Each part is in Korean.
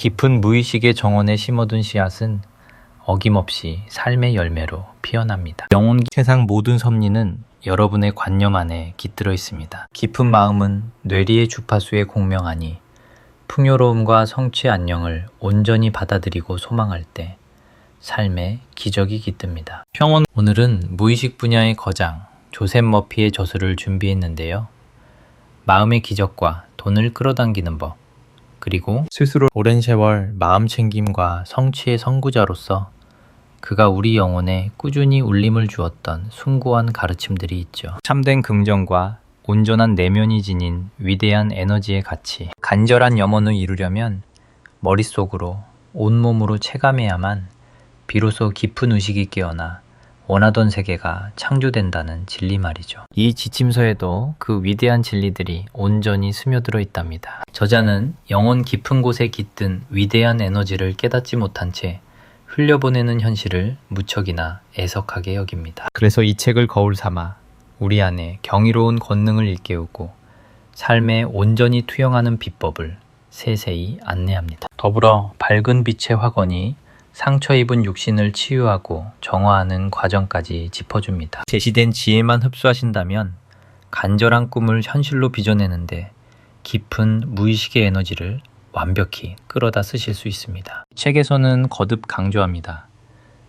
깊은 무의식의 정원에 심어둔 씨앗은 어김없이 삶의 열매로 피어납니다. 영혼 세상 모든 섭리는 여러분의 관념 안에 깃들어 있습니다. 깊은 마음은 뇌리의 주파수에 공명하니 풍요로움과 성취 안녕을 온전히 받아들이고 소망할 때 삶에 기적이 깃듭니다. 평온. 오늘은 무의식 분야의 거장 조셉 머피의 저술을 준비했는데요. 마음의 기적과 돈을 끌어당기는 법, 그리고 스스로 오랜 세월 마음 챙김과 성취의 선구자로서 그가 우리 영혼에 꾸준히 울림을 주었던 숭고한 가르침들이 있죠. 참된 긍정과 온전한 내면이 지닌 위대한 에너지의 가치, 간절한 염원을 이루려면 머릿속으로 온몸으로 체감해야만 비로소 깊은 의식이 깨어나 원하던 세계가 창조된다는 진리 말이죠. 이 지침서에도 그 위대한 진리들이 온전히 스며들어 있답니다. 저자는 영혼 깊은 곳에 깃든 위대한 에너지를 깨닫지 못한 채 흘려보내는 현실을 무척이나 애석하게 여깁니다. 그래서 이 책을 거울 삼아 우리 안에 경이로운 권능을 일깨우고 삶에 온전히 투영하는 비법을 세세히 안내합니다. 더불어 밝은 빛의 화건이 상처 입은 육신을 치유하고 정화하는 과정까지 짚어줍니다. 제시된 지혜만 흡수하신다면 간절한 꿈을 현실로 빚어내는데 깊은 무의식의 에너지를 완벽히 끌어다 쓰실 수 있습니다. 책에서는 거듭 강조합니다.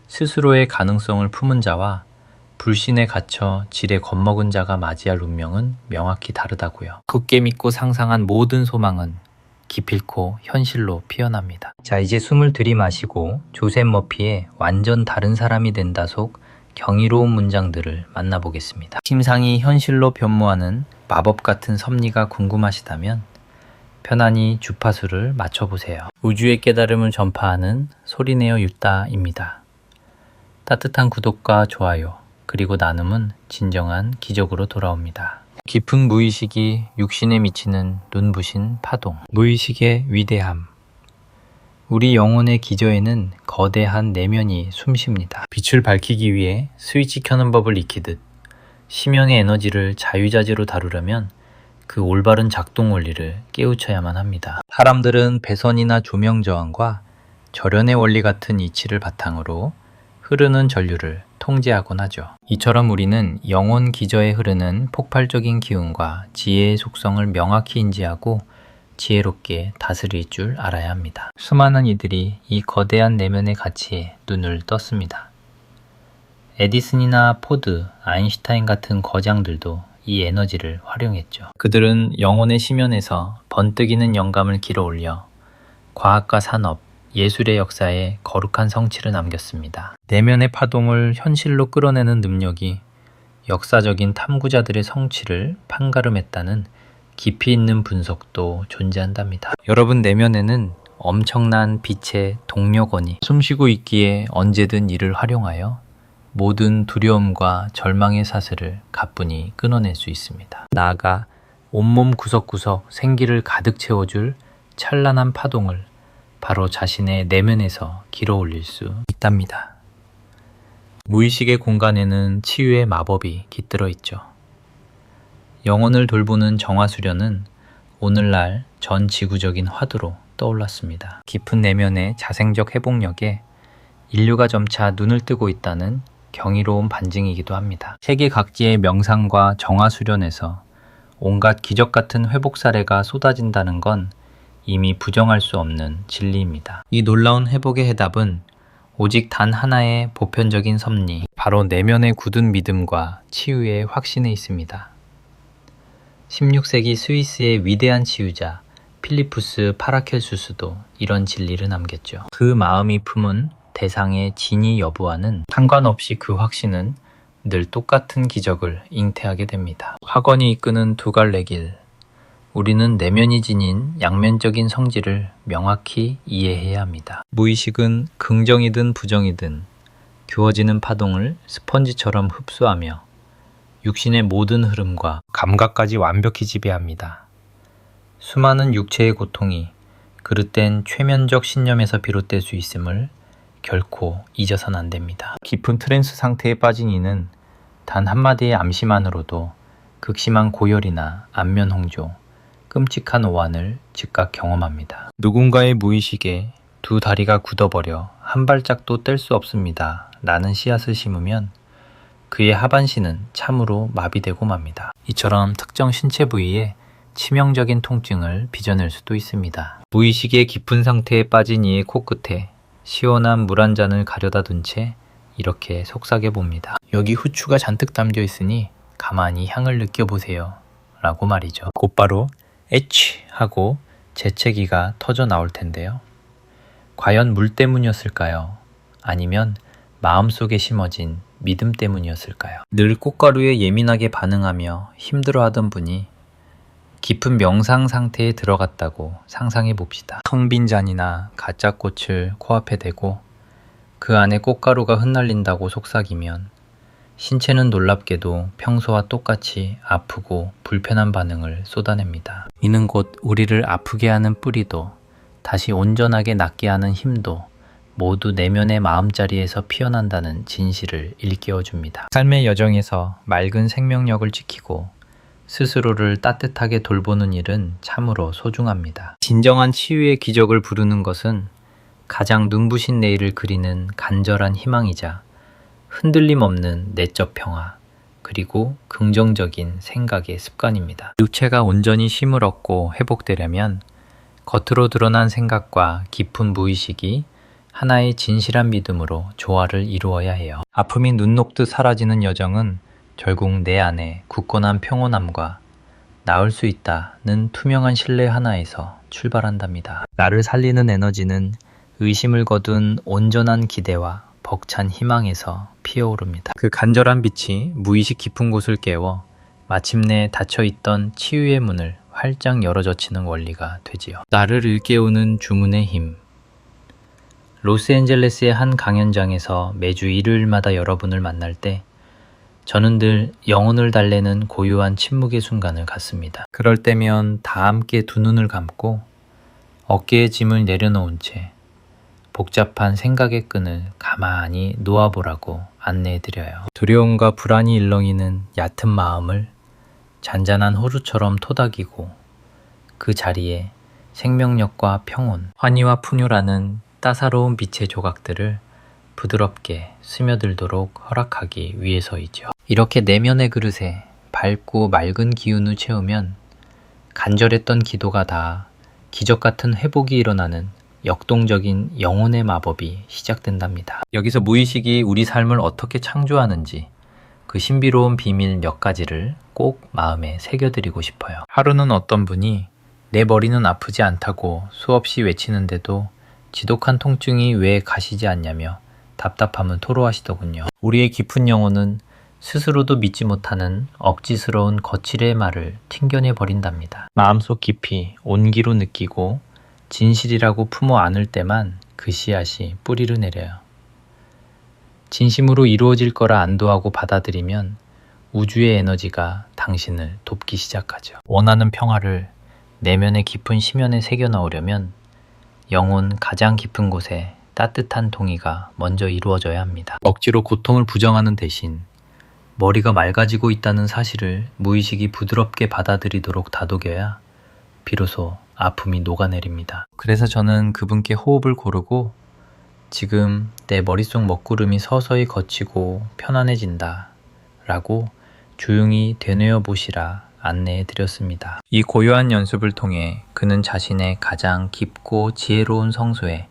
스스로의 가능성을 품은 자와 불신에 갇혀 지레 겁먹은 자가 맞이할 운명은 명확히 다르다고요. 굳게 믿고 상상한 모든 소망은 기필코 현실로 피어납니다. 자, 이제 숨을 들이마시고 조셉 머피의 완전 다른 사람이 된다 속 경이로운 문장들을 만나보겠습니다. 심상이 현실로 변모하는 마법 같은 섭리가 궁금하시다면 편안히 주파수를 맞춰보세요. 우주의 깨달음을 전파하는 소리내어 유따입니다. 따뜻한 구독과 좋아요, 그리고 나눔은 진정한 기적으로 돌아옵니다. 깊은 무의식이 육신에 미치는 눈부신 파동, 무의식의 위대함. 우리 영혼의 기저에는 거대한 내면이 숨쉽니다. 빛을 밝히기 위해 스위치 켜는 법을 익히듯 심연의 에너지를 자유자재로 다루려면 그 올바른 작동 원리를 깨우쳐야만 합니다. 사람들은 배선이나 조명 저항과 절연의 원리 같은 이치를 바탕으로 흐르는 전류를 통제하곤 하죠. 이처럼 우리는 영혼 기저에 흐르는 폭발적인 기운과 지혜의 속성을 명확히 인지하고 지혜롭게 다스릴 줄 알아야 합니다. 수많은 이들이 이 거대한 내면의 가치에 눈을 떴습니다. 에디슨이나 포드, 아인슈타인 같은 거장들도 이 에너지를 활용했죠. 그들은 영혼의 심연에서 번뜩이는 영감을 길어올려 과학과 산업, 예술의 역사에 거룩한 성취를 남겼습니다. 내면의 파동을 현실로 끌어내는 능력이 역사적인 탐구자들의 성취를 판가름했다는 깊이 있는 분석도 존재한답니다. 여러분 내면에는 엄청난 빛의 동력원이 숨쉬고 있기에 언제든 이를 활용하여 모든 두려움과 절망의 사슬을 가뿐히 끊어낼 수 있습니다. 나아가 온몸 구석구석 생기를 가득 채워줄 찬란한 파동을 바로 자신의 내면에서 길어올릴 수 있답니다. 무의식의 공간에는 치유의 마법이 깃들어 있죠. 영혼을 돌보는 정화수련은 오늘날 전 지구적인 화두로 떠올랐습니다. 깊은 내면의 자생적 회복력에 인류가 점차 눈을 뜨고 있다는 경이로운 반증이기도 합니다. 세계 각지의 명상과 정화수련에서 온갖 기적 같은 회복 사례가 쏟아진다는 건 이미 부정할 수 없는 진리입니다. 이 놀라운 회복의 해답은 오직 단 하나의 보편적인 섭리, 바로 내면의 굳은 믿음과 치유의 확신에 있습니다. 16세기 스위스의 위대한 치유자 필리푸스 파라켈수스도 이런 진리를 남겼죠. 그 마음이 품은 대상의 진위 여부와는 상관없이 그 확신은 늘 똑같은 기적을 잉태하게 됩니다. 화건이 이끄는 두 갈래 길. 우리는 내면이 지닌 양면적인 성질을 명확히 이해해야 합니다. 무의식은 긍정이든 부정이든 교어지는 파동을 스펀지처럼 흡수하며 육신의 모든 흐름과 감각까지 완벽히 지배합니다. 수많은 육체의 고통이 그릇된 최면적 신념에서 비롯될 수 있음을 결코 잊어서는 안 됩니다. 깊은 트랜스 상태에 빠진 이는 단 한마디의 암시만으로도 극심한 고열이나 안면 홍조, 끔찍한 오한을 즉각 경험합니다. 누군가의 무의식에 두 다리가 굳어버려 한 발짝도 뗄 수 없습니다. 라는 씨앗을 심으면 그의 하반신은 참으로 마비되고 맙니다. 이처럼 특정 신체 부위에 치명적인 통증을 빚어낼 수도 있습니다. 무의식의 깊은 상태에 빠진 이의 코끝에 시원한 물 한 잔을 가져다 둔 채 이렇게 속삭여 봅니다. 여기 후추가 잔뜩 담겨 있으니 가만히 향을 느껴보세요. 라고 말이죠. 곧바로 에취 하고 재채기가 터져 나올 텐데요. 과연 물 때문이었을까요? 아니면 마음속에 심어진 믿음 때문이었을까요? 늘 꽃가루에 예민하게 반응하며 힘들어하던 분이 깊은 명상 상태에 들어갔다고 상상해 봅시다. 텅 빈 잔이나 가짜 꽃을 코앞에 대고 그 안에 꽃가루가 흩날린다고 속삭이면 신체는 놀랍게도 평소와 똑같이 아프고 불편한 반응을 쏟아냅니다. 이는 곧 우리를 아프게 하는 뿌리도 다시 온전하게 낫게 하는 힘도 모두 내면의 마음자리에서 피어난다는 진실을 일깨워줍니다. 삶의 여정에서 맑은 생명력을 지키고 스스로를 따뜻하게 돌보는 일은 참으로 소중합니다. 진정한 치유의 기적을 부르는 것은 가장 눈부신 내일을 그리는 간절한 희망이자 흔들림 없는 내적 평화, 그리고 긍정적인 생각의 습관입니다. 육체가 온전히 쉼을 얻고 회복되려면 겉으로 드러난 생각과 깊은 무의식이 하나의 진실한 믿음으로 조화를 이루어야 해요. 아픔이 눈 녹듯 사라지는 여정은 결국 내 안에 굳건한 평온함과 나을 수 있다는 투명한 신뢰 하나에서 출발한답니다. 나를 살리는 에너지는 의심을 거둔 온전한 기대와 벅찬 희망에서 피어오릅니다. 그 간절한 빛이 무의식 깊은 곳을 깨워 마침내 닫혀있던 치유의 문을 활짝 열어젖히는 원리가 되지요. 나를 일깨우는 주문의 힘. 로스앤젤레스의 한 강연장에서 매주 일요일마다 여러분을 만날 때 저는 늘 영혼을 달래는 고요한 침묵의 순간을 갖습니다. 그럴 때면 다 함께 두 눈을 감고 어깨에 짐을 내려놓은 채 복잡한 생각의 끈을 가만히 놓아보라고 안내해드려요. 두려움과 불안이 일렁이는 얕은 마음을 잔잔한 호수처럼 토닥이고 그 자리에 생명력과 평온, 환희와 풍요라는 따사로운 빛의 조각들을 부드럽게 스며들도록 허락하기 위해서이죠. 이렇게 내면의 그릇에 밝고 맑은 기운을 채우면 간절했던 기도가 닿아 기적 같은 회복이 일어나는 역동적인 영혼의 마법이 시작된답니다. 여기서 무의식이 우리 삶을 어떻게 창조하는지 그 신비로운 비밀 몇 가지를 꼭 마음에 새겨드리고 싶어요. 하루는 어떤 분이 내 머리는 아프지 않다고 수없이 외치는데도 지독한 통증이 왜 가시지 않냐며 답답함을 토로하시더군요. 우리의 깊은 영혼은 스스로도 믿지 못하는 억지스러운 거칠의 말을 튕겨내 버린답니다. 마음속 깊이 온기로 느끼고 진실이라고 품어 안을 때만 그 씨앗이 뿌리를 내려요. 진심으로 이루어질 거라 안도하고 받아들이면 우주의 에너지가 당신을 돕기 시작하죠. 원하는 평화를 내면의 깊은 심연에 새겨 넣으려면 영혼 가장 깊은 곳에 따뜻한 동의가 먼저 이루어져야 합니다. 억지로 고통을 부정하는 대신 머리가 맑아지고 있다는 사실을 무의식이 부드럽게 받아들이도록 다독여야 비로소 아픔이 녹아내립니다. 그래서 저는 그분께 호흡을 고르고 지금 내 머릿속 먹구름이 서서히 걷히고 편안해진다 라고 조용히 되뇌어 보시라 안내해 드렸습니다. 이 고요한 연습을 통해 그는 자신의 가장 깊고 지혜로운 성소에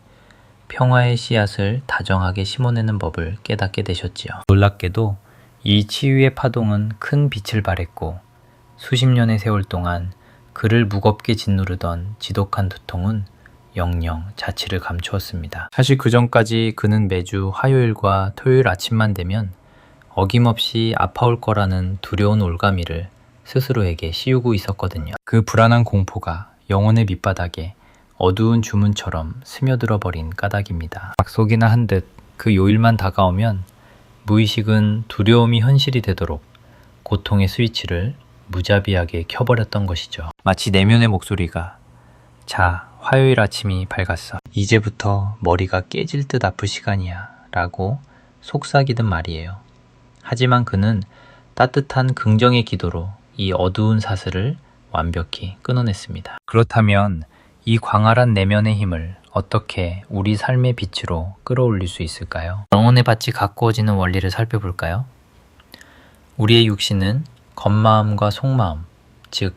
평화의 씨앗을 다정하게 심어내는 법을 깨닫게 되셨지요. 놀랍게도 이 치유의 파동은 큰 빛을 발했고 수십 년의 세월 동안 그를 무겁게 짓누르던 지독한 두통은 영영 자취를 감추었습니다. 사실 그 전까지 그는 매주 화요일과 토요일 아침만 되면 어김없이 아파올 거라는 두려운 올가미를 스스로에게 씌우고 있었거든요. 그 불안한 공포가 영혼의 밑바닥에 어두운 주문처럼 스며들어 버린 까닭입니다. 약속이나 한 듯 그 요일만 다가오면 무의식은 두려움이 현실이 되도록 고통의 스위치를 무자비하게 켜버렸던 것이죠. 마치 내면의 목소리가 자, 화요일 아침이 밝았어. 이제부터 머리가 깨질 듯 아플 시간이야 라고 속삭이던 말이에요. 하지만 그는 따뜻한 긍정의 기도로 이 어두운 사슬을 완벽히 끊어냈습니다. 그렇다면 이 광활한 내면의 힘을 어떻게 우리 삶의 빛으로 끌어올릴 수 있을까요? 영혼의 밭이 가꾸어지는 원리를 살펴볼까요? 우리의 육신은 겉마음과 속마음, 즉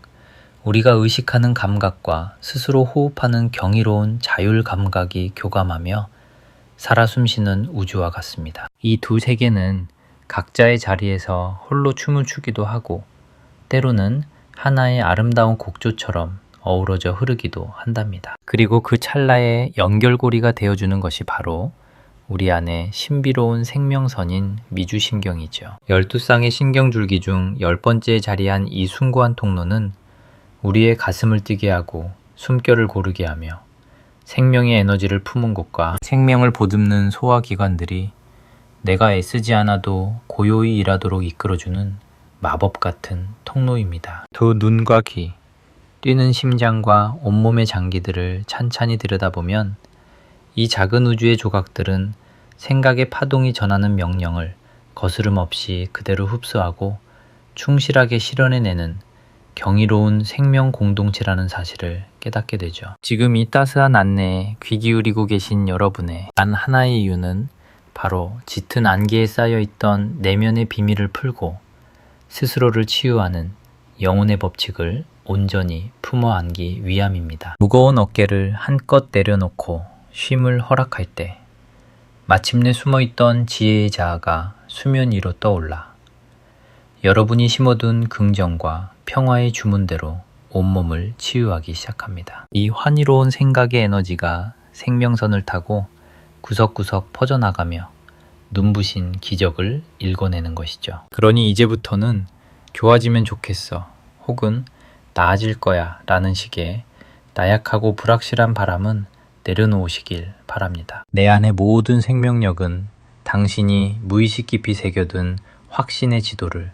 우리가 의식하는 감각과 스스로 호흡하는 경이로운 자율 감각이 교감하며 살아 숨쉬는 우주와 같습니다. 이 두 세계는 각자의 자리에서 홀로 춤을 추기도 하고 때로는 하나의 아름다운 곡조처럼 어우러져 흐르기도 한답니다. 그리고 그 찰나의 연결고리가 되어주는 것이 바로 우리 안에 신비로운 생명선인 미주신경이죠. 12쌍의 신경줄기 중 10번째에 자리한 이 숭고한 통로는 우리의 가슴을 뛰게 하고 숨결을 고르게 하며 생명의 에너지를 품은 곳과 생명을 보듬는 소화기관들이 내가 애쓰지 않아도 고요히 일하도록 이끌어주는 마법 같은 통로입니다. 두 눈과 귀, 뛰는 심장과 온몸의 장기들을 찬찬히 들여다보면 이 작은 우주의 조각들은 생각의 파동이 전하는 명령을 거스름 없이 그대로 흡수하고 충실하게 실현해내는 경이로운 생명 공동체라는 사실을 깨닫게 되죠. 지금 이 따스한 안내에 귀 기울이고 계신 여러분의 단 하나의 이유는 바로 짙은 안개에 쌓여있던 내면의 비밀을 풀고 스스로를 치유하는 영혼의 법칙을 온전히 품어 안기 위함입니다. 무거운 어깨를 한껏 내려놓고 쉼을 허락할 때 마침내 숨어있던 지혜의 자아가 수면 위로 떠올라 여러분이 심어둔 긍정과 평화의 주문대로 온몸을 치유하기 시작합니다. 이 환희로운 생각의 에너지가 생명선을 타고 구석구석 퍼져나가며 눈부신 기적을 일궈내는 것이죠. 그러니 이제부터는 좋아지면 좋겠어 혹은 나아질 거야 라는 식의 나약하고 불확실한 바람은 내려놓으시길 바랍니다. 내 안의 모든 생명력은 당신이 무의식 깊이 새겨둔 확신의 지도를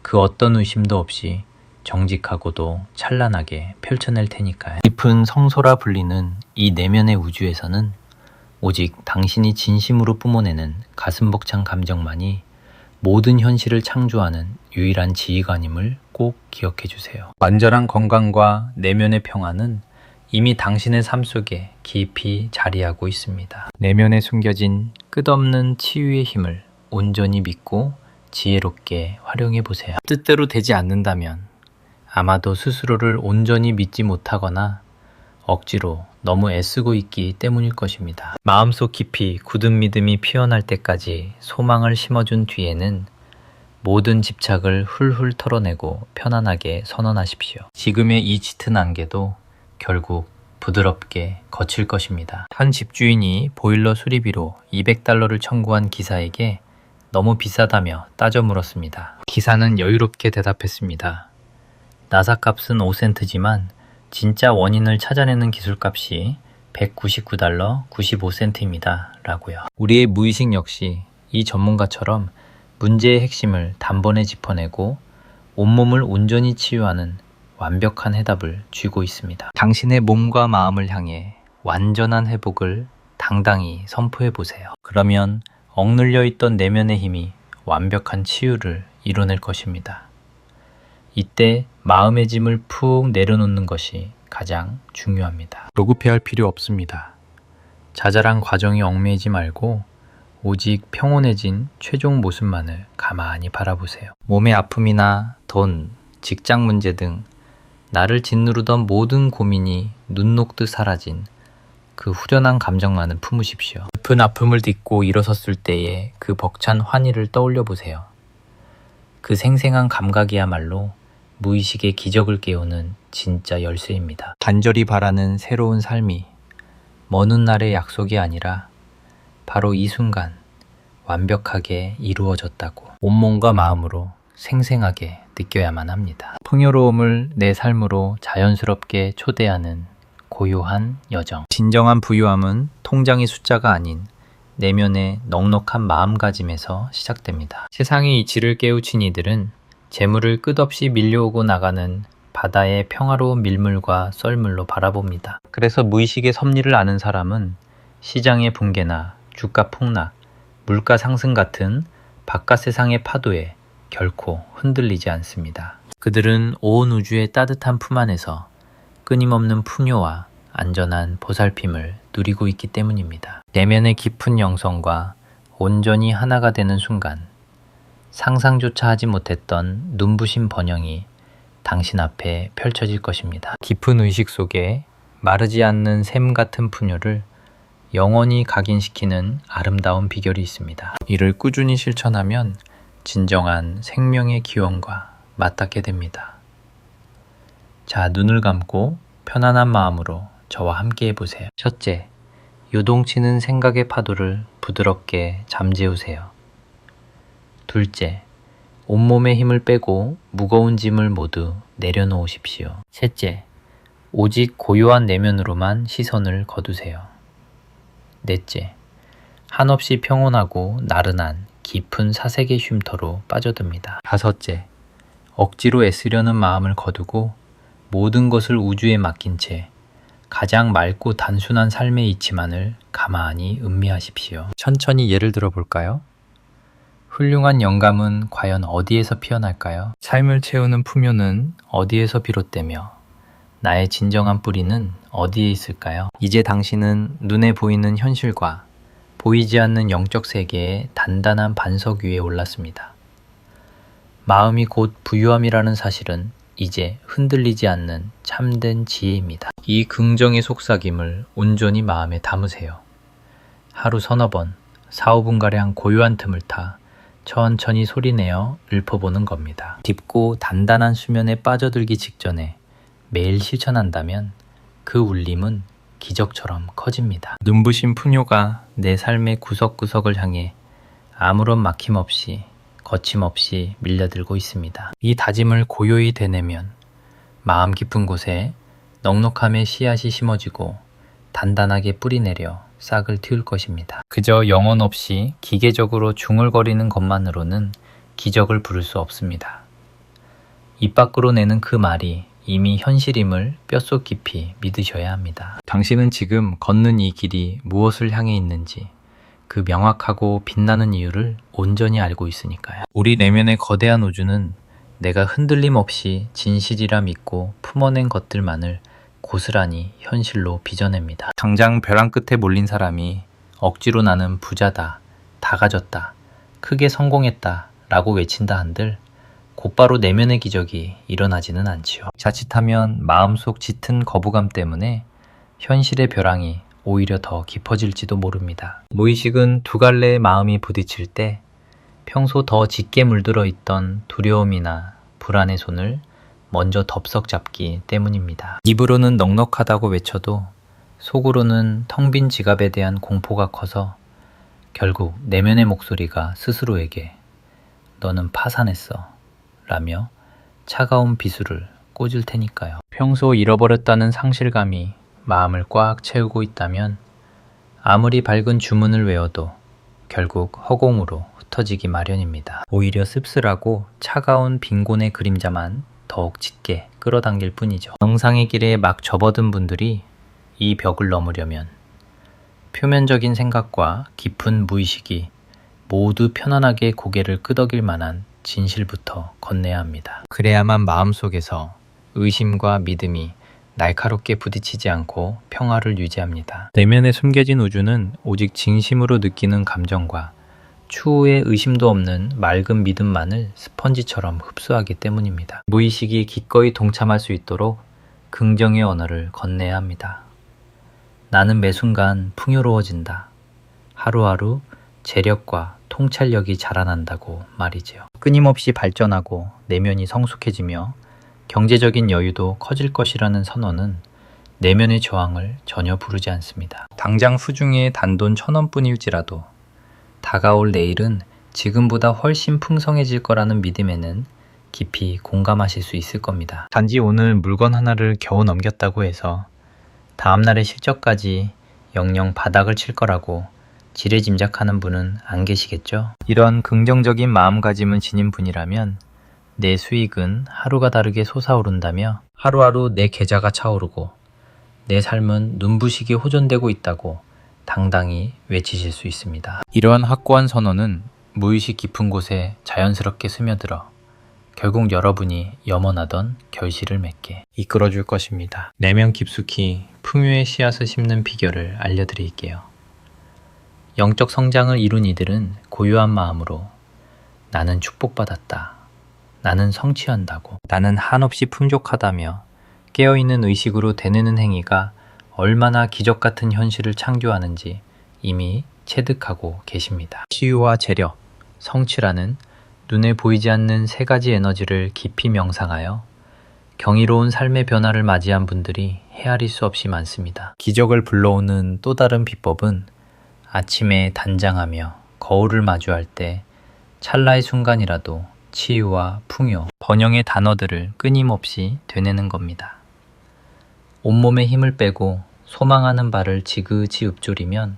그 어떤 의심도 없이 정직하고도 찬란하게 펼쳐낼 테니까요. 깊은 성소라 불리는 이 내면의 우주에서는 오직 당신이 진심으로 뿜어내는 가슴 벅찬 감정만이 모든 현실을 창조하는 유일한 지휘관임을 꼭 기억해 주세요. 완전한 건강과 내면의 평화는 이미 당신의 삶 속에 깊이 자리하고 있습니다. 내면에 숨겨진 끝없는 치유의 힘을 온전히 믿고 지혜롭게 활용해 보세요. 뜻대로 되지 않는다면 아마도 스스로를 온전히 믿지 못하거나 억지로 너무 애쓰고 있기 때문일 것입니다. 마음속 깊이 굳은 믿음이 피어날 때까지 소망을 심어준 뒤에는 모든 집착을 훌훌 털어내고 편안하게 선언하십시오. 지금의 이 짙은 안개도 결국 부드럽게 거칠 것입니다. 한 집주인이 보일러 수리비로 $200를 청구한 기사에게 너무 비싸다며 따져 물었습니다. 기사는 여유롭게 대답했습니다. 나사값은 5센트지만 진짜 원인을 찾아내는 기술값이 $199 95센트입니다. 라고요. 우리의 무의식 역시 이 전문가처럼 문제의 핵심을 단번에 짚어내고 온몸을 온전히 치유하는 완벽한 해답을 쥐고 있습니다. 당신의 몸과 마음을 향해 완전한 회복을 당당히 선포해 보세요. 그러면 억눌려 있던 내면의 힘이 완벽한 치유를 이뤄낼 것입니다. 이때 마음의 짐을 푹 내려놓는 것이 가장 중요합니다. 조급해할 필요 없습니다. 자잘한 과정에 얽매이지 말고 오직 평온해진 최종 모습만을 가만히 바라보세요. 몸의 아픔이나 돈, 직장 문제 등 나를 짓누르던 모든 고민이 눈 녹듯 사라진 그 후련한 감정만을 품으십시오. 깊은 아픔을 딛고 일어섰을 때의 그 벅찬 환희를 떠올려 보세요. 그 생생한 감각이야말로 무의식의 기적을 깨우는 진짜 열쇠입니다. 간절히 바라는 새로운 삶이 먼 훗날의 약속이 아니라 바로 이 순간 완벽하게 이루어졌다고 온몸과 마음으로 생생하게 느껴야만 합니다. 풍요로움을 내 삶으로 자연스럽게 초대하는 고요한 여정. 진정한 부유함은 통장의 숫자가 아닌 내면의 넉넉한 마음가짐에서 시작됩니다. 세상의 이치를 깨우친 이들은 재물을 끝없이 밀려오고 나가는 바다의 평화로운 밀물과 썰물로 바라봅니다. 그래서 무의식의 섭리를 아는 사람은 시장의 붕괴나 주가 폭락, 물가 상승 같은 바깥 세상의 파도에 결코 흔들리지 않습니다. 그들은 온 우주의 따뜻한 품 안에서 끊임없는 풍요와 안전한 보살핌을 누리고 있기 때문입니다. 내면의 깊은 영성과 온전히 하나가 되는 순간 상상조차 하지 못했던 눈부신 번영이 당신 앞에 펼쳐질 것입니다. 깊은 의식 속에 마르지 않는 샘 같은 풍요를 영원히 각인시키는 아름다운 비결이 있습니다. 이를 꾸준히 실천하면 진정한 생명의 기원과 맞닿게 됩니다. 자, 눈을 감고 편안한 마음으로 저와 함께 해보세요. 첫째, 요동치는 생각의 파도를 부드럽게 잠재우세요. 둘째, 온몸의 힘을 빼고 무거운 짐을 모두 내려놓으십시오. 셋째, 오직 고요한 내면으로만 시선을 거두세요. 넷째, 한없이 평온하고 나른한 깊은 사색의 쉼터로 빠져듭니다. 다섯째, 억지로 애쓰려는 마음을 거두고 모든 것을 우주에 맡긴 채 가장 맑고 단순한 삶의 이치만을 가만히 음미하십시오. 천천히 예를 들어 볼까요? 훌륭한 영감은 과연 어디에서 피어날까요? 삶을 채우는 풍요는 어디에서 비롯되며 나의 진정한 뿌리는 어디에 있을까요? 이제 당신은 눈에 보이는 현실과 보이지 않는 영적 세계의 단단한 반석 위에 올랐습니다. 마음이 곧 부유함이라는 사실은 이제 흔들리지 않는 참된 지혜입니다. 이 긍정의 속삭임을 온전히 마음에 담으세요. 하루 서너 번, 4, 5분가량 고요한 틈을 타 천천히 소리내어 읊어보는 겁니다. 깊고 단단한 수면에 빠져들기 직전에 매일 실천한다면 그 울림은 기적처럼 커집니다. 눈부신 풍요가 내 삶의 구석구석을 향해 아무런 막힘없이 거침없이 밀려들고 있습니다. 이 다짐을 고요히 되뇌면 마음 깊은 곳에 넉넉함의 씨앗이 심어지고 단단하게 뿌리내려 싹을 틔울 것입니다. 그저 영혼 없이 기계적으로 중얼거리는 것만으로는 기적을 부를 수 없습니다. 입 밖으로 내는 그 말이 이미 현실임을 뼛속 깊이 믿으셔야 합니다. 당신은 지금 걷는 이 길이 무엇을 향해 있는지 그 명확하고 빛나는 이유를 온전히 알고 있으니까요. 우리 내면의 거대한 우주는 내가 흔들림 없이 진실이라 믿고 품어낸 것들만을 고스란히 현실로 빚어냅니다. 당장 벼랑 끝에 몰린 사람이 억지로 나는 부자다, 다 가졌다, 크게 성공했다 라고 외친다 한들 곧바로 내면의 기적이 일어나지는 않지요. 자칫하면 마음속 짙은 거부감 때문에 현실의 벼랑이 오히려 더 깊어질지도 모릅니다. 무의식은 두 갈래의 마음이 부딪힐 때 평소 더 짙게 물들어 있던 두려움이나 불안의 손을 먼저 덥석 잡기 때문입니다. 입으로는 넉넉하다고 외쳐도 속으로는 텅 빈 지갑에 대한 공포가 커서 결국 내면의 목소리가 스스로에게 너는 파산했어 라며 차가운 비수를 꽂을 테니까요. 평소 잃어버렸다는 상실감이 마음을 꽉 채우고 있다면 아무리 밝은 주문을 외워도 결국 허공으로 흩어지기 마련입니다. 오히려 씁쓸하고 차가운 빈곤의 그림자만 더욱 짙게 끌어당길 뿐이죠. 정상의 길에 막 접어든 분들이 이 벽을 넘으려면 표면적인 생각과 깊은 무의식이 모두 편안하게 고개를 끄덕일 만한 진실부터 건네야 합니다. 그래야만 마음속에서 의심과 믿음이 날카롭게 부딪히지 않고 평화를 유지합니다. 내면에 숨겨진 우주는 오직 진심으로 느끼는 감정과 추후에 의심도 없는 맑은 믿음만을 스펀지처럼 흡수하기 때문입니다. 무의식이 기꺼이 동참할 수 있도록 긍정의 언어를 건네야 합니다. 나는 매 순간 풍요로워진다. 하루하루 재력과 통찰력이 자라난다고 말이지요. 끊임없이 발전하고 내면이 성숙해지며 경제적인 여유도 커질 것이라는 선언은 내면의 저항을 전혀 부르지 않습니다. 당장 수중에 단돈 1,000원뿐일지라도 다가올 내일은 지금보다 훨씬 풍성해질 거라는 믿음에는 깊이 공감하실 수 있을 겁니다. 단지 오늘 물건 하나를 겨우 넘겼다고 해서 다음날의 실적까지 영영 바닥을 칠 거라고 지레짐작하는 분은 안 계시겠죠? 이런 긍정적인 마음가짐을 지닌 분이라면 내 수익은 하루가 다르게 솟아오른다며 하루하루 내 계좌가 차오르고 내 삶은 눈부시게 호전되고 있다고 당당히 외치실 수 있습니다. 이러한 확고한 선언은 무의식 깊은 곳에 자연스럽게 스며들어 결국 여러분이 염원하던 결실을 맺게 이끌어줄 것입니다. 내면 깊숙이 풍요의 씨앗을 심는 비결을 알려드릴게요. 영적 성장을 이룬 이들은 고요한 마음으로 나는 축복받았다. 나는 성취한다고. 나는 한없이 풍족하다며 깨어있는 의식으로 되뇌는 행위가 얼마나 기적 같은 현실을 창조하는지 이미 체득하고 계십니다. 치유와 재력, 성취라는 눈에 보이지 않는 세 가지 에너지를 깊이 명상하여 경이로운 삶의 변화를 맞이한 분들이 헤아릴 수 없이 많습니다. 기적을 불러오는 또 다른 비법은 아침에 단장하며 거울을 마주할 때 찰나의 순간이라도 치유와 풍요, 번영의 단어들을 끊임없이 되뇌는 겁니다. 온몸에 힘을 빼고 소망하는 바를 지그지 읊조리면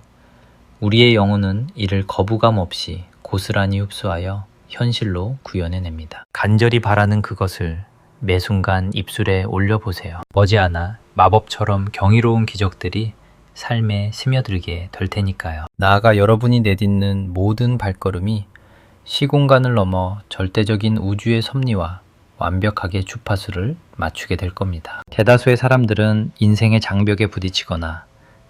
우리의 영혼은 이를 거부감 없이 고스란히 흡수하여 현실로 구현해냅니다. 간절히 바라는 그것을 매 순간 입술에 올려보세요. 머지않아 마법처럼 경이로운 기적들이 삶에 스며들게 될 테니까요. 나아가 여러분이 내딛는 모든 발걸음이 시공간을 넘어 절대적인 우주의 섭리와 완벽하게 주파수를 맞추게 될 겁니다. 대다수의 사람들은 인생의 장벽에 부딪히거나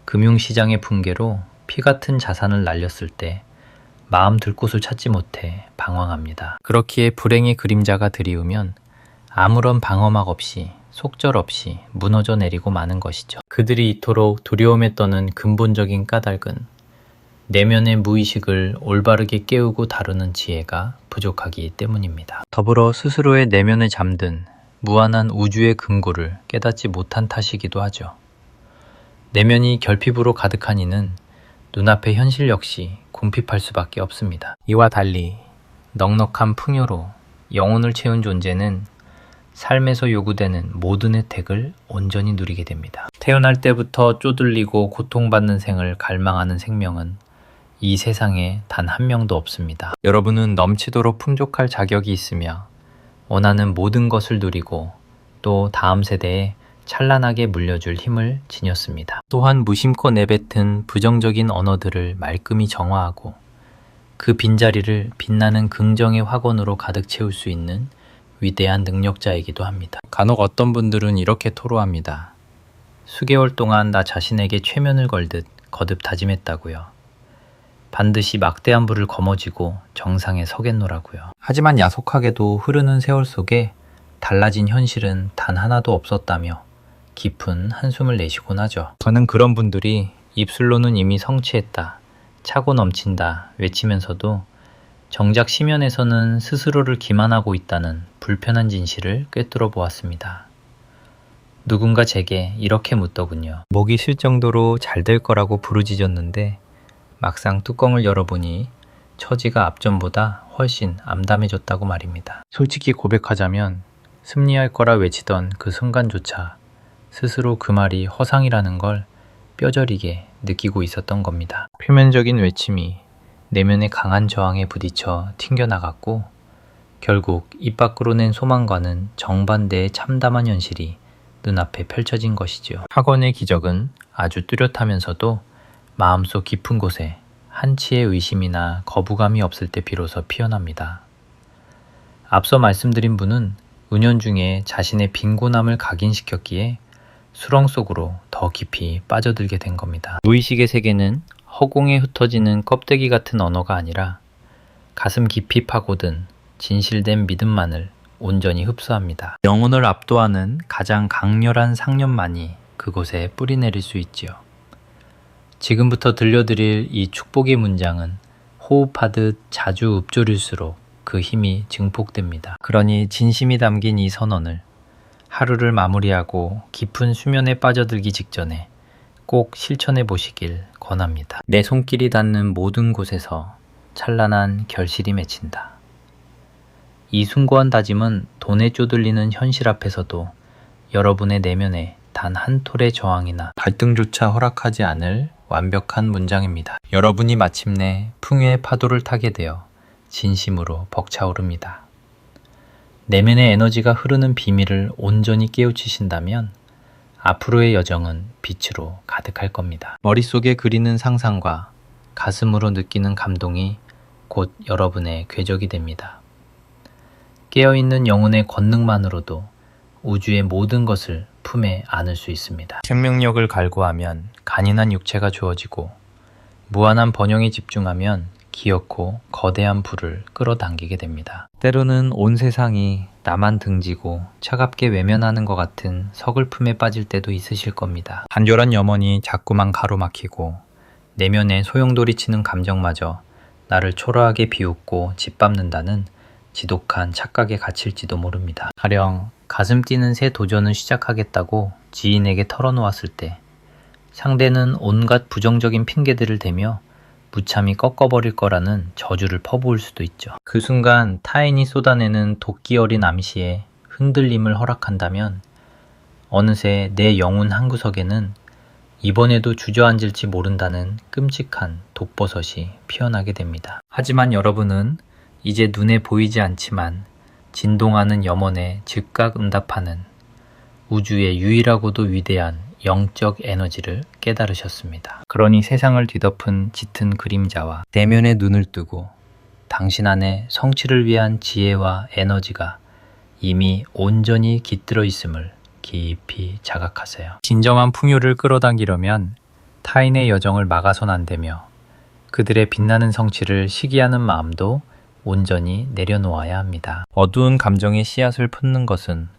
금융시장의 붕괴로 피 같은 자산을 날렸을 때 마음 들 곳을 찾지 못해 방황합니다. 그렇기에 불행의 그림자가 드리우면 아무런 방어막 없이 속절없이 무너져 내리고 마는 것이죠. 그들이 이토록 두려움에 떠는 근본적인 까닭은 내면의 무의식을 올바르게 깨우고 다루는 지혜가 부족하기 때문입니다. 더불어 스스로의 내면에 잠든 무한한 우주의 근고를 깨닫지 못한 탓이기도 하죠. 내면이 결핍으로 가득한 이는 눈앞의 현실 역시 궁핍할 수밖에 없습니다. 이와 달리 넉넉한 풍요로 영혼을 채운 존재는 삶에서 요구되는 모든 혜택을 온전히 누리게 됩니다. 태어날 때부터 쪼들리고 고통받는 생을 갈망하는 생명은 이 세상에 단 한 명도 없습니다. 여러분은 넘치도록 풍족할 자격이 있으며 원하는 모든 것을 누리고 또 다음 세대에 찬란하게 물려줄 힘을 지녔습니다. 또한 무심코 내뱉은 부정적인 언어들을 말끔히 정화하고 그 빈자리를 빛나는 긍정의 화건으로 가득 채울 수 있는 위대한 능력자이기도 합니다. 간혹 어떤 분들은 이렇게 토로합니다. 수개월 동안 나 자신에게 최면을 걸듯 거듭 다짐했다고요. 반드시 막대한 불을 거머쥐고 정상에 서겠노라고요. 하지만 야속하게도 흐르는 세월 속에 달라진 현실은 단 하나도 없었다며 깊은 한숨을 내쉬곤 하죠. 저는 그런 분들이 입술로는 이미 성취했다, 차고 넘친다 외치면서도 정작 심연에서는 스스로를 기만하고 있다는 불편한 진실을 꿰뚫어 보았습니다. 누군가 제게 이렇게 묻더군요. 목이 쉴 정도로 잘 될 거라고 부르짖었는데 막상 뚜껑을 열어보니 처지가 앞전보다 훨씬 암담해졌다고 말입니다. 솔직히 고백하자면 승리할 거라 외치던 그 순간조차 스스로 그 말이 허상이라는 걸 뼈저리게 느끼고 있었던 겁니다. 표면적인 외침이 내면의 강한 저항에 부딪혀 튕겨나갔고 결국 입 밖으로 낸 소망과는 정반대의 참담한 현실이 눈앞에 펼쳐진 것이죠. 학원의 기적은 아주 뚜렷하면서도 마음속 깊은 곳에 한치의 의심이나 거부감이 없을 때 비로소 피어납니다. 앞서 말씀드린 분은 은연중에 자신의 빈곤함을 각인시켰기에 수렁 속으로 더 깊이 빠져들게 된 겁니다. 무의식의 세계는 허공에 흩어지는 껍데기 같은 언어가 아니라 가슴 깊이 파고든 진실된 믿음만을 온전히 흡수합니다. 영혼을 압도하는 가장 강렬한 상념만이 그곳에 뿌리내릴 수 있지요. 지금부터 들려드릴 이 축복의 문장은 호흡하듯 자주 읊조릴수록 그 힘이 증폭됩니다. 그러니 진심이 담긴 이 선언을 하루를 마무리하고 깊은 수면에 빠져들기 직전에 꼭 실천해 보시길 권합니다. 내 손길이 닿는 모든 곳에서 찬란한 결실이 맺힌다. 이 숭고한 다짐은 돈에 쪼들리는 현실 앞에서도 여러분의 내면에 단 한 톨의 저항이나 갈등조차 허락하지 않을 완벽한 문장입니다. 여러분이 마침내 풍요의 파도를 타게 되어 진심으로 벅차오릅니다. 내면의 에너지가 흐르는 비밀을 온전히 깨우치신다면 앞으로의 여정은 빛으로 가득할 겁니다. 머릿속에 그리는 상상과 가슴으로 느끼는 감동이 곧 여러분의 궤적이 됩니다. 깨어있는 영혼의 권능만으로도 우주의 모든 것을 품에 안을 수 있습니다. 생명력을 갈구하면 간인한 육체가 주어지고 무한한 번영에 집중하면 기어코 거대한 불을 끌어당기게 됩니다. 때로는 온 세상이 나만 등지고 차갑게 외면하는 것 같은 서글픔에 빠질 때도 있으실 겁니다. 간절한 염원이 자꾸만 가로막히고 내면에 소용돌이치는 감정마저 나를 초라하게 비웃고 짓밟는다는 지독한 착각에 갇힐지도 모릅니다. 가령 가슴 뛰는 새 도전을 시작하겠다고 지인에게 털어놓았을 때 상대는 온갖 부정적인 핑계들을 대며 무참히 꺾어버릴 거라는 저주를 퍼부을 수도 있죠. 그 순간 타인이 쏟아내는 도끼 어린 암시에 흔들림을 허락한다면 어느새 내 영혼 한구석에는 이번에도 주저앉을지 모른다는 끔찍한 독버섯이 피어나게 됩니다. 하지만 여러분은 이제 눈에 보이지 않지만 진동하는 염원에 즉각 응답하는 우주의 유일하고도 위대한 영적 에너지를 깨달으셨습니다. 그러니 세상을 뒤덮은 짙은 그림자와 내면의 눈을 뜨고 당신 안에 성취를 위한 지혜와 에너지가 이미 온전히 깃들어 있음을 깊이 자각하세요. 진정한 풍요를 끌어당기려면 타인의 여정을 막아선 안 되며 그들의 빛나는 성취를 시기하는 마음도 온전히 내려놓아야 합니다. 어두운 감정의 씨앗을 품는 것은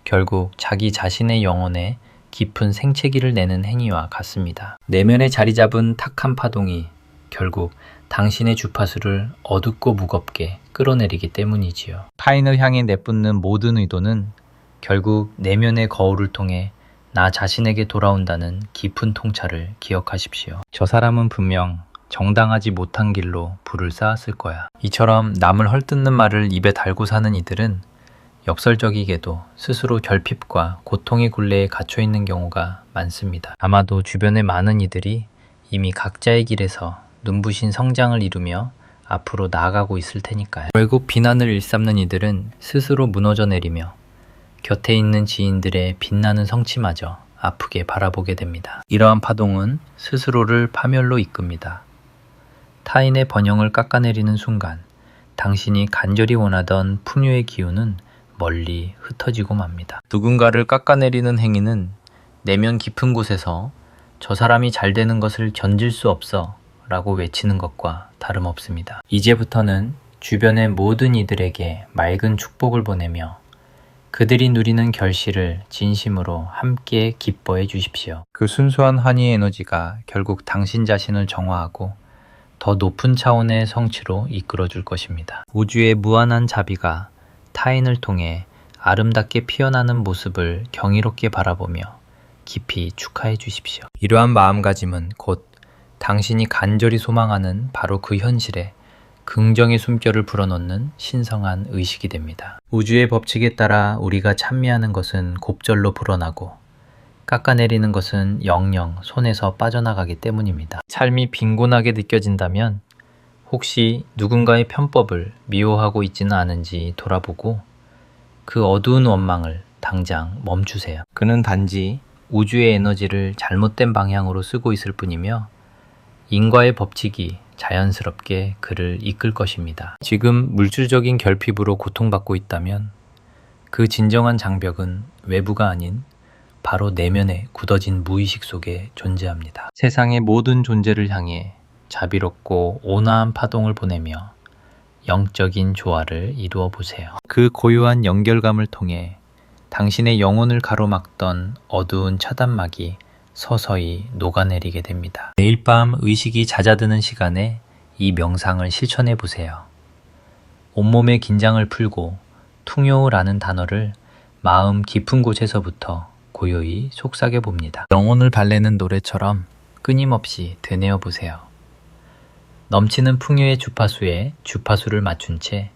결국 자기 자신의 영혼에 깊은 생채기를 내는 행위와 같습니다. 내면에 자리 잡은 탁한 파동이 결국 당신의 주파수를 어둡고 무겁게 끌어내리기 때문이지요. 타인을 향해 내뿜는 모든 의도는 결국 내면의 거울을 통해 나 자신에게 돌아온다는 깊은 통찰을 기억하십시오. 저 사람은 분명 정당하지 못한 길로 불을 쌓았을 거야. 이처럼 남을 헐뜯는 말을 입에 달고 사는 이들은 역설적이게도 스스로 결핍과 고통의 굴레에 갇혀 있는 경우가 많습니다. 아마도 주변의 많은 이들이 이미 각자의 길에서 눈부신 성장을 이루며 앞으로 나아가고 있을 테니까요. 결국 비난을 일삼는 이들은 스스로 무너져 내리며 곁에 있는 지인들의 빛나는 성취마저 아프게 바라보게 됩니다. 이러한 파동은 스스로를 파멸로 이끕니다. 타인의 번영을 깎아내리는 순간 당신이 간절히 원하던 풍요의 기운은 멀리 흩어지고 맙니다. 누군가를 깎아내리는 행위는 내면 깊은 곳에서 저 사람이 잘 되는 것을 견딜 수 없어 라고 외치는 것과 다름없습니다. 이제부터는 주변의 모든 이들에게 맑은 축복을 보내며 그들이 누리는 결실을 진심으로 함께 기뻐해 주십시오. 그 순수한 환희의 에너지가 결국 당신 자신을 정화하고 더 높은 차원의 성취로 이끌어 줄 것입니다. 우주의 무한한 자비가 타인을 통해 아름답게 피어나는 모습을 경이롭게 바라보며 깊이 축하해 주십시오. 이러한 마음가짐은 곧 당신이 간절히 소망하는 바로 그 현실에 긍정의 숨결을 불어넣는 신성한 의식이 됩니다. 우주의 법칙에 따라 우리가 찬미하는 것은 곱절로 불어나고 깎아내리는 것은 영영 손에서 빠져나가기 때문입니다. 삶이 빈곤하게 느껴진다면 혹시 누군가의 편법을 미워하고 있지는 않은지 돌아보고 그 어두운 원망을 당장 멈추세요. 그는 단지 우주의 에너지를 잘못된 방향으로 쓰고 있을 뿐이며 인과의 법칙이 자연스럽게 그를 이끌 것입니다. 지금 물질적인 결핍으로 고통받고 있다면 그 진정한 장벽은 외부가 아닌 바로 내면에 굳어진 무의식 속에 존재합니다. 세상의 모든 존재를 향해 자비롭고 온화한 파동을 보내며 영적인 조화를 이루어 보세요. 그 고요한 연결감을 통해 당신의 영혼을 가로막던 어두운 차단막이 서서히 녹아내리게 됩니다. 매일 밤 의식이 잦아드는 시간에 이 명상을 실천해 보세요. 온몸의 긴장을 풀고 퉁요라는 단어를 마음 깊은 곳에서부터 고요히 속삭여 봅니다. 영혼을 달래는 노래처럼 끊임없이 되뇌어 보세요. 넘치는 풍요의 주파수에 주파수를 맞춘 채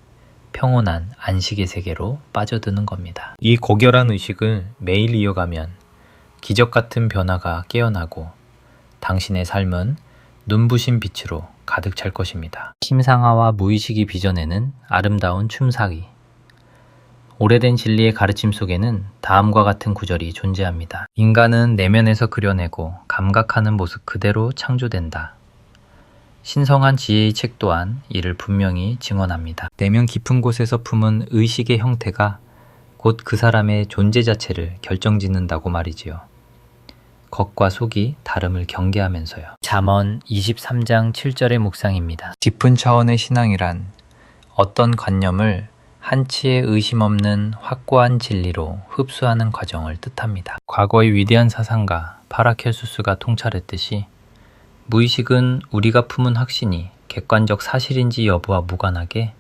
평온한 안식의 세계로 빠져드는 겁니다. 이 고결한 의식을 매일 이어가면 기적 같은 변화가 깨어나고 당신의 삶은 눈부신 빛으로 가득 찰 것입니다. 심상아와 무의식이 빚어내는 아름다운 춤사위. 오래된 진리의 가르침 속에는 다음과 같은 구절이 존재합니다. 인간은 내면에서 그려내고 감각하는 모습 그대로 창조된다. 신성한 지혜의 책 또한 이를 분명히 증언합니다. 내면 깊은 곳에서 품은 의식의 형태가 곧 그 사람의 존재 자체를 결정짓는다고 말이지요. 겉과 속이 다름을 경계하면서요. 잠언 23장 7절의 묵상입니다. 깊은 차원의 신앙이란 어떤 관념을 한치의 의심 없는 확고한 진리로 흡수하는 과정을 뜻합니다. 과거의 위대한 사상가 파라켈수스가 통찰했듯이 무의식은 우리가 품은 확신이 객관적 사실인지 여부와 무관하게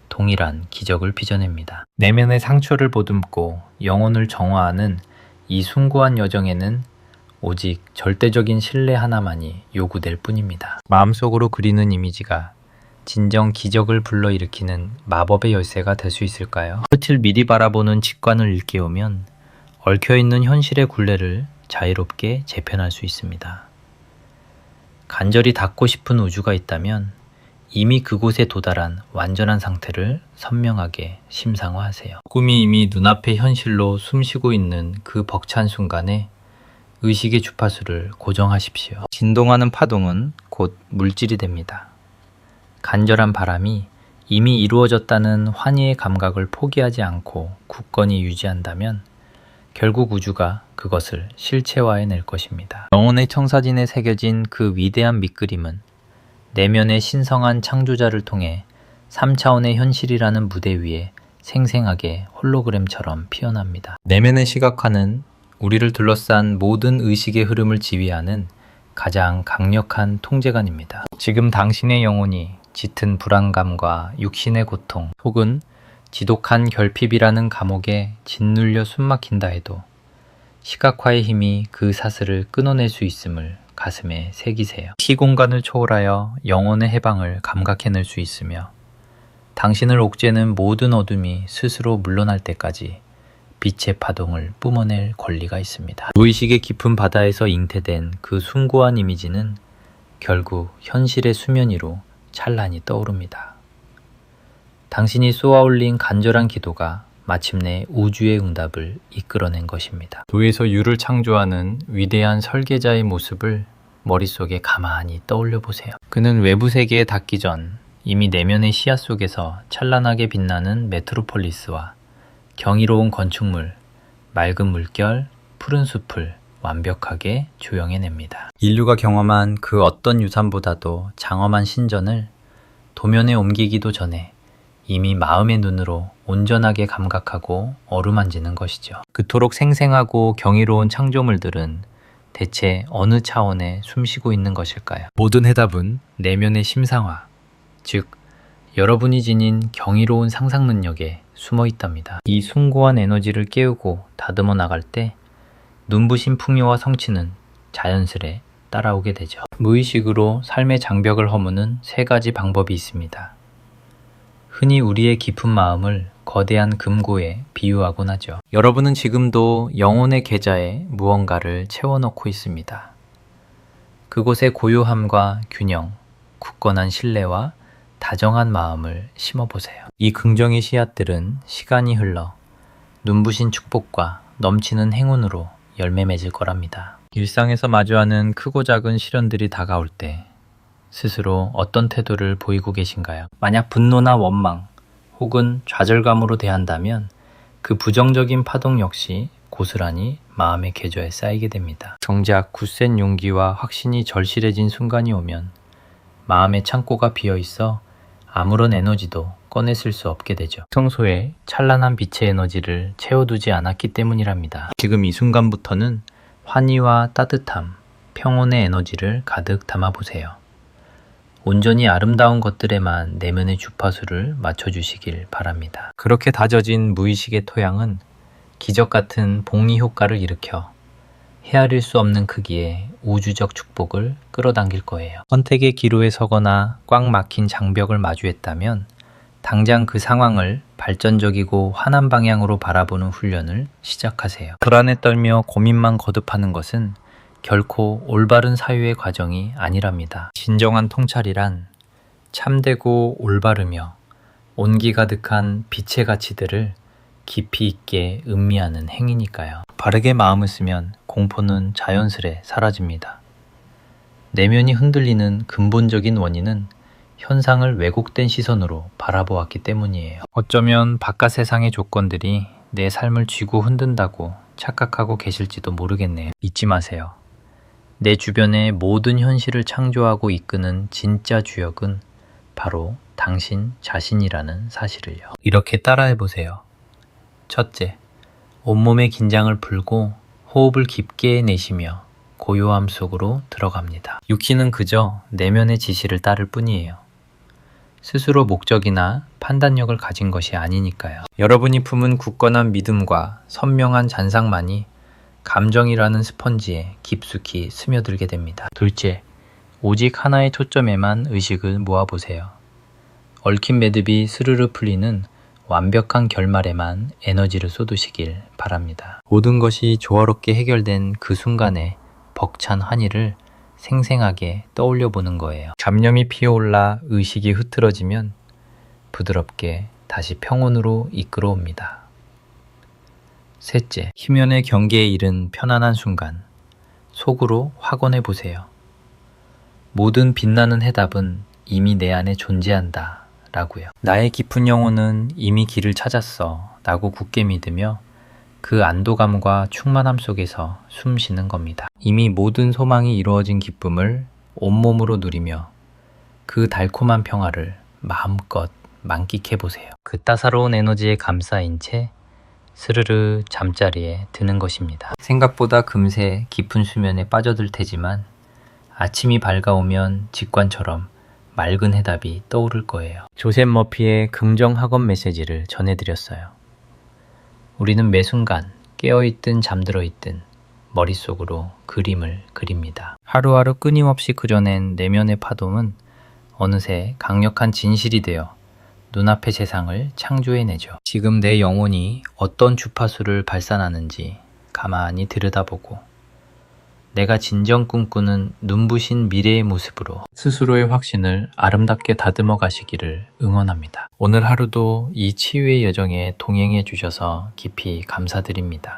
동일한 기적을 빚어냅니다. 내면의 상처를 보듬고 영혼을 정화하는 이 숭고한 여정에는 오직 절대적인 신뢰 하나만이 요구될 뿐입니다. 마음속으로 그리는 이미지가 진정 기적을 불러일으키는 마법의 열쇠가 될 수 있을까요? 끝을 미리 바라보는 직관을 일깨우면 얽혀있는 현실의 굴레를 자유롭게 재편할 수 있습니다. 간절히 닿고 싶은 우주가 있다면 이미 그곳에 도달한 완전한 상태를 선명하게 심상화하세요. 꿈이 이미 눈앞의 현실로 숨쉬고 있는 그 벅찬 순간에 의식의 주파수를 고정하십시오. 진동하는 파동은 곧 물질이 됩니다. 간절한 바람이 이미 이루어졌다는 환희의 감각을 포기하지 않고 굳건히 유지한다면 결국 우주가 그것을 실체화해낼 것입니다. 영혼의 청사진에 새겨진 그 위대한 밑그림은 내면의 신성한 창조자를 통해 3차원의 현실이라는 무대 위에 생생하게 홀로그램처럼 피어납니다. 내면의 시각화는 우리를 둘러싼 모든 의식의 흐름을 지휘하는 가장 강력한 통제관입니다. 지금 당신의 영혼이 짙은 불안감과 육신의 고통 혹은 지독한 결핍이라는 감옥에 짓눌려 숨막힌다 해도 시각화의 힘이 그 사슬을 끊어낼 수 있음을 가슴에 새기세요. 시공간을 초월하여 영혼의 해방을 감각해낼 수 있으며 당신을 옥죄는 모든 어둠이 스스로 물러날 때까지 빛의 파동을 뿜어낼 권리가 있습니다. 무의식의 깊은 바다에서 잉태된 그 숭고한 이미지는 결국 현실의 수면 위로 찬란히 떠오릅니다. 당신이 쏘아올린 간절한 기도가 마침내 우주의 응답을 이끌어낸 것입니다. 도에서 유를 창조하는 위대한 설계자의 모습을 머릿속에 가만히 떠올려 보세요. 그는 외부 세계에 닿기 전 이미 내면의 씨앗 속에서 찬란하게 빛나는 메트로폴리스와 경이로운 건축물, 맑은 물결, 푸른 숲을 완벽하게 조형해냅니다. 인류가 경험한 그 어떤 유산보다도 장엄한 신전을 도면에 옮기기도 전에 이미 마음의 눈으로 온전하게 감각하고 어루만지는 것이죠. 그토록 생생하고 경이로운 창조물들은 대체 어느 차원에 숨쉬고 있는 것일까요? 모든 해답은 내면의 심상화, 즉 여러분이 지닌 경이로운 상상 능력에 숨어 있답니다. 이 숭고한 에너지를 깨우고 다듬어 나갈 때 눈부신 풍요와 성취는 자연스레 따라오게 되죠. 무의식으로 삶의 장벽을 허무는 세 가지 방법이 있습니다. 흔히 우리의 깊은 마음을 거대한 금고에 비유하곤 하죠. 여러분은 지금도 영혼의 계좌에 무언가를 채워넣고 있습니다. 그곳에 고요함과 균형, 굳건한 신뢰와 다정한 마음을 심어보세요. 이 긍정의 씨앗들은 시간이 흘러 눈부신 축복과 넘치는 행운으로 열매 맺을 거랍니다. 일상에서 마주하는 크고 작은 시련들이 다가올 때 스스로 어떤 태도를 보이고 계신가요? 만약 분노나 원망 혹은 좌절감으로 대한다면 그 부정적인 파동 역시 고스란히 마음의 계좌에 쌓이게 됩니다. 정작 굳센 용기와 확신이 절실해진 순간이 오면 마음의 창고가 비어있어 아무런 에너지도 꺼내쓸 수 없게 되죠. 평소에 찬란한 빛의 에너지를 채워두지 않았기 때문이랍니다. 지금 이 순간부터는 환희와 따뜻함, 평온의 에너지를 가득 담아보세요. 온전히 아름다운 것들에만 내면의 주파수를 맞춰주시길 바랍니다. 그렇게 다져진 무의식의 토양은 기적 같은 복리 효과를 일으켜 헤아릴 수 없는 크기의 우주적 축복을 끌어당길 거예요. 선택의 기로에 서거나 꽉 막힌 장벽을 마주했다면 당장 그 상황을 발전적이고 환한 방향으로 바라보는 훈련을 시작하세요. 불안에 떨며 고민만 거듭하는 것은 결코 올바른 사유의 과정이 아니랍니다. 진정한 통찰이란 참되고 올바르며 온기 가득한 빛의 가치들을 깊이 있게 음미하는 행위니까요. 바르게 마음을 쓰면 공포는 자연스레 사라집니다. 내면이 흔들리는 근본적인 원인은 현상을 왜곡된 시선으로 바라보았기 때문이에요. 어쩌면 바깥 세상의 조건들이 내 삶을 쥐고 흔든다고 착각하고 계실지도 모르겠네요. 잊지 마세요. 내 주변의 모든 현실을 창조하고 이끄는 진짜 주역은 바로 당신 자신이라는 사실을요. 이렇게 따라해 보세요. 첫째, 온몸의 긴장을 풀고 호흡을 깊게 내쉬며 고요함 속으로 들어갑니다. 유키는 그저 내면의 지시를 따를 뿐이에요. 스스로 목적이나 판단력을 가진 것이 아니니까요. 여러분이 품은 굳건한 믿음과 선명한 잔상만이 감정이라는 스펀지에 깊숙이 스며들게 됩니다. 둘째, 오직 하나의 초점에만 의식을 모아보세요. 얽힌 매듭이 스르르 풀리는 완벽한 결말에만 에너지를 쏟으시길 바랍니다. 모든 것이 조화롭게 해결된 그 순간에 벅찬 환희를 생생하게 떠올려 보는 거예요. 잡념이 피어올라 의식이 흐트러지면 부드럽게 다시 평온으로 이끌어옵니다. 셋째, 희면의 경계에 이른 편안한 순간 속으로 확언해 보세요. 모든 빛나는 해답은 이미 내 안에 존재한다 라고요. 나의 깊은 영혼은 이미 길을 찾았어 라고 굳게 믿으며 그 안도감과 충만함 속에서 숨 쉬는 겁니다. 이미 모든 소망이 이루어진 기쁨을 온몸으로 누리며 그 달콤한 평화를 마음껏 만끽해 보세요. 그 따사로운 에너지에 감싸인 채 스르르 잠자리에 드는 것입니다. 생각보다 금세 깊은 수면에 빠져들 테지만 아침이 밝아오면 직관처럼 맑은 해답이 떠오를 거예요. 조셉 머피의 긍정 학원 메시지를 전해드렸어요. 우리는 매 순간 깨어있든 잠들어있든 머릿속으로 그림을 그립니다. 하루하루 끊임없이 그려낸 내면의 파동은 어느새 강력한 진실이 되어 눈앞의 세상을 창조해내죠. 지금 내 영혼이 어떤 주파수를 발산하는지 가만히 들여다보고 내가 진정 꿈꾸는 눈부신 미래의 모습으로 스스로의 확신을 아름답게 다듬어 가시기를 응원합니다. 오늘 하루도 이 치유의 여정에 동행해 주셔서 깊이 감사드립니다.